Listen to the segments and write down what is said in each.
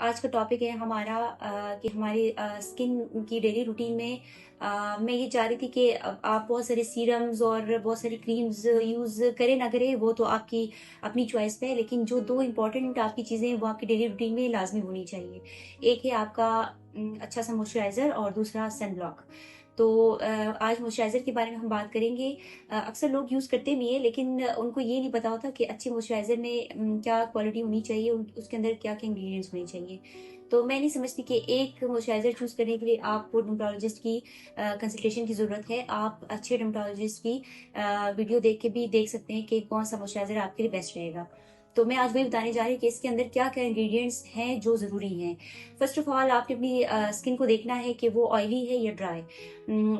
आज का टॉपिक है हमारा कि हमारी स्किन की डेली रूटीन में मैं ये चाह रही थी कि आप बहुत सारे सीरम्स और बहुत सारी क्रीम्स यूज़ करें ना करें वो तो आपकी अपनी चॉइस पे है, लेकिन जो दो इम्पॉर्टेंट आपकी चीज़ें वो आपकी डेली रूटीन में लाजमी होनी चाहिए। एक है आपका अच्छा सा मॉइस्चराइज़र और दूसरा सन ब्लॉक। तो आज मॉइस्चराइज़र के बारे में हम बात करेंगे। अक्सर लोग यूज़ करते भी हैं, लेकिन उनको ये नहीं पता होता कि अच्छे मॉइस्चराइज़र में क्या क्वालिटी होनी चाहिए, उसके अंदर क्या-क्या इंग्रीडिएंट्स होने चाहिए। तो मैं नहीं समझती कि एक मॉइस्चराइज़र चूज़ करने के लिए आपको डर्मेटोलॉजिस्ट की कंसल्टेशन की ज़रूरत है। आप अच्छे डर्मेटोलॉजिस्ट की वीडियो देख के भी देख सकते हैं कि कौन-सा मॉइस्चराइज़र आपके लिए बेस्ट रहेगा। तो मैं आज वही बताने जा रही हूँ कि इसके अंदर क्या-क्या इंग्रीडिएंट्स हैं जो ज़रूरी हैं। फर्स्ट ऑफ ऑल आपने अपनी स्किन को देखना है कि वो ऑयली है या ड्राई।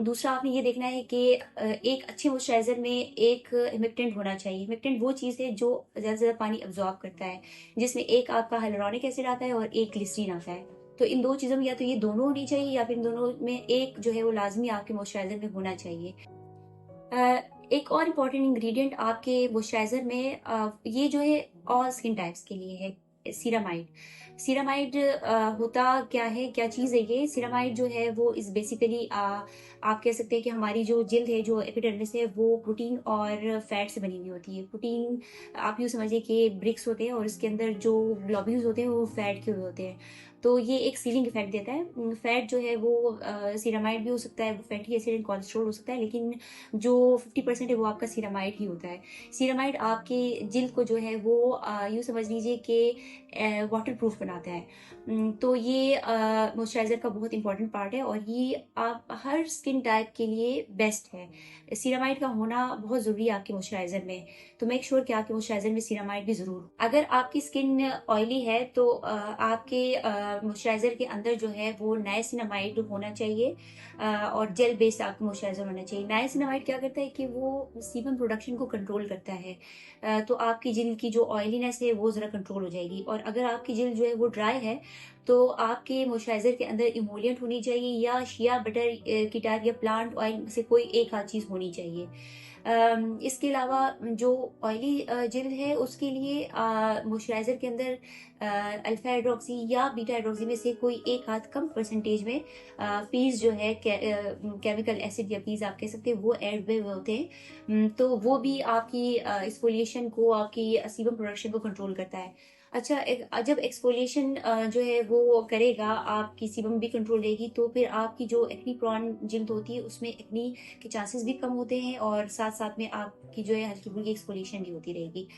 दूसरा आपने ये देखना है कि एक अच्छे मॉइस्चराइज़र में एक हिमिक्टेंट होना चाहिए। हिमिक्टेंट वो चीज़ है जो ज़्यादा से ज़्यादा पानी अब्ज़ॉर्ब करता है, जिसमें एक आपका हियालुरोनिक एसिड आता है और एक ग्लिसरीन आता है। तो इन 2 चीज़ों में या तो ये दोनों होनी चाहिए या फिर इन दोनों में एक जो है वो लाज़मी आपके मॉइस्चराइज़र में होना चाहिए। एक और इम्पॉर्टेंट इंग्रेडिएंट आपके मॉइस्चराइज़र में ये जो है ऑल स्किन टाइप्स के लिए है सीरामाइड। सीरामाइड होता क्या है, क्या चीज़ है ये? सीरामाइड जो है वो इज़ बेसिकली आप कह सकते हैं कि हमारी जो जिल्द है, जो एपिडर्मिस है, वो प्रोटीन और फैट से बनी हुई होती है। प्रोटीन आप यूँ समझिए कि ब्रिक्स होते हैं और उसके अंदर जो ग्लोब्यूल्स होते हैं वो फैट के हुए होते हैं। तो ये एक सीलिंग इफेक्ट देता है। फैट जो है वो सीरामाइड भी हो सकता है, वो फैटी एसिड एंड कोलेस्ट्रॉल हो सकता है, लेकिन जो 50% है वो आपका सीरामाइड ही होता है। सीरामाइड आपकी जिल्द को जो है वो यूँ समझ लीजिए कि वाटर प्रूफ बनाता है। तो ये मॉइस्चराइज़र का बहुत इंपॉर्टेंट पार्ट है और ये आप हर स्किन टाइप के लिए बेस्ट है। सीरामाइड का होना बहुत ज़रूरी है आपके मॉइस्चराइज़र में, तो मेक श्योर कि आपके मॉइस्चराइज़र में सीरामाइड भी ज़रूर हो। अगर आपकी स्किन ऑयली है तो आपके मॉइस्चराइज़र के अंदर जो है वो नाइसिनामाइड होना चाहिए और जेल बेस्ड आपका मॉइस्चराइज़र होना चाहिए। नाइसिनामाइड क्या करता है कि वो सीबम प्रोडक्शन को कंट्रोल करता है। तो आपकी जिल्द की जो ऑयलीनेस है वो ज़रा कंट्रोल हो जाएगी और अगर आपकी जिल्द जो है वो ड्राई है तो आपके मॉइस्चराइज़र के अंदर इमोलिएंट होनी चाहिए या शिया बटर कीटार या प्लांट ऑयल में से कोई एक आध चीज़ होनी चाहिए। इसके अलावा जो ऑयली जिल्द है उसके लिए मॉइस्चराइज़र के अंदर अल्फा हाइड्रोक्सी या बीटा हाइड्रोक्सी में से कोई एक आध कम परसेंटेज में पीस जो है केमिकल एसिड या पीस आप कह सकते हैं वो ऐड हुए हुए होते हैं। तो वो भी आपकी एक्सफोलिएशन को, आपकी सीबम प्रोडक्शन को कंट्रोल करता है। अच्छा, जब एक्सफोलिएशन जो है वो करेगा, आपकी सीबम भी कंट्रोल रहेगी, तो फिर आपकी जो एक्नी प्रोन जिल्द होती है उसमें एक्नी के चांसेस भी कम होते हैं और साथ-साथ में आपकी जो है हल्की-फुल्की एक्सफोलिएशन भी होती रहेगी।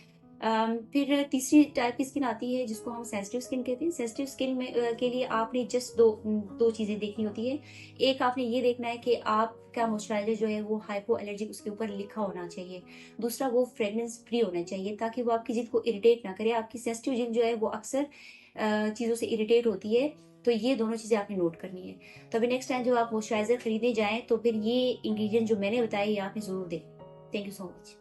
फिर तीसरी टाइप की स्किन आती है जिसको हम सेंसिटिव स्किन कहते हैं। सेंसिटिव स्किन में के लिए आपने जस्ट 2 चीज़ें देखनी होती है। एक आपने ये देखना है कि आपका मॉइस्चराइज़र जो है वो हाइपो एलर्जिक उसके ऊपर लिखा होना चाहिए। दूसरा वो फ्रेग्रेंस फ्री होना चाहिए ताकि वो आपकी जिल्द को इरिटेट ना करे। आपकी सेंसिटिव जिल्द जो है वो अक्सर चीज़ों से इरिटेट होती है, तो ये दोनों चीज़ें आपने नोट करनी है। तो अभी नेक्स्ट टाइम जब आप मॉइस्चराइज़र खरीदने जाएँ तो फिर ये इंग्रीडिएंट जो मैंने बताए ये आपने ज़रूर दें। Thank you so much.